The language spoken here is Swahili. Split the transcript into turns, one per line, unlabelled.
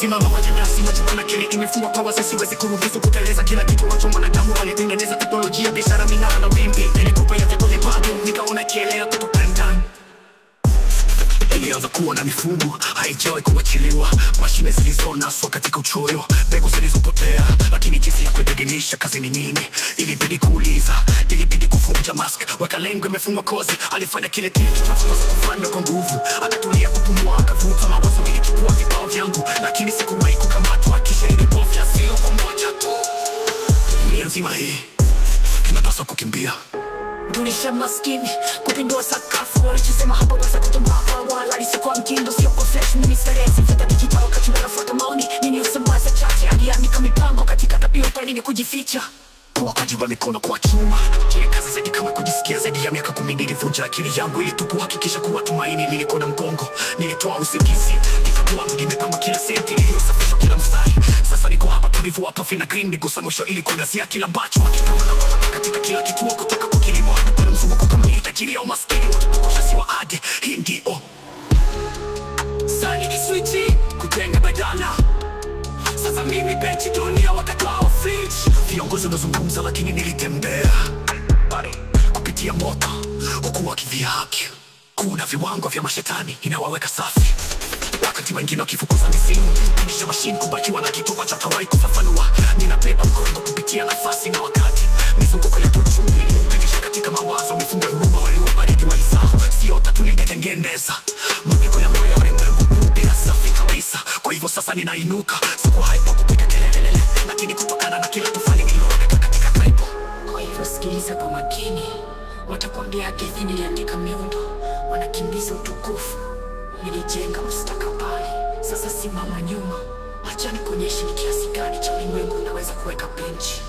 Simama wajinasi wajibana kile imefungwa kwa wazee, siwezi kuruhusu kuteleza. Kila kitu wacho mwanadamu walitengeneza, teknolojia, biashara, minara na wimbi. Nilikupa ya vipole bado nikaona kielea kutoka ndani. Ilianza kuwa na mifumo, haijawahi kuachiliwa. Mashine zilizonaswa katika uchoyo, mbegu zilizopotea. Lakini jinsi ya kuirejesha kazi ni nini? Ilibidi kuuliza, ilibidi kufunja mask. Weka lengo imefungwa kozi, alifanya kile kitu kufanya kwa nguvu. Akatulia kupumua, akavuta mawazo ili chukua vibao vyangu. Lakini sikuwahi kukamatwa, kisha ilipofya sio kwa moja tu. Dunia nzima hii tunapaswa kukimbia. Dunisha maskini, kupindua sakafu. Walisema hapa wasa kutumba wala lisikuwa mtindo, sio confession. Mimi stresi, fita digital wakati wanafuata maoni. Nini usemwaza chache, aliandika mipango katika tabio pale kujificha. Wakaji wa mikono kwa chuma, kile kazi zaidi kama kujisikia. Zaidi ya miaka 10 nilivunja akili yangu ili tu kuhakikisha kuwa tumaini nilikuwa na mgongo. Nilitoa usingizi, nikatoa mdime kama kila senti, nilisafisha kila mstari. Sasa niko hapa tulivu hapa fina green, nigusa mwisho ili kuangazia kila bacho. Katika kila kituo kutoka kwa kilimo, kuna mzunguko kama ni tajiri au maskini. Watukukusha siwa ade, hii ndio Sani ni switchi, kujenga badala. Sasa mimi benchi dunia wakati wao fridge. Viongozi wanazungumza lakini nilitembea kupitia moto huku wakidhihaki. Kuna viwango vya mashetani inawaweka safi, wakati wengine wakifukuza misimu. Nisha machine kubakiwa na kitu wacha kawai kufafanua. Ninabeba mgongo kupitia nafasi na wakati. Mizunguko ya tuchumi iliyopenisha katika mawazo. Mifungo ya huruma waliobariki walisahau. Sio tatu nilitengeneza mapigo ya moyo bila safi kabisa. Kwa hivyo sasa ninainuka, siku haipo kupiga kelele, lakini kutokana na kila kufanya nilioneka katika kaipo. Kwa hivyo sikiliza kwa makini, watakwambia hadithi niliandika miundo, wanakimbiza utukufu, nilijenga mustakabali. Sasa simama nyuma, acha nikuonyeshe ni kiasi gani cha ulimwengu unaweza kuweka benchi.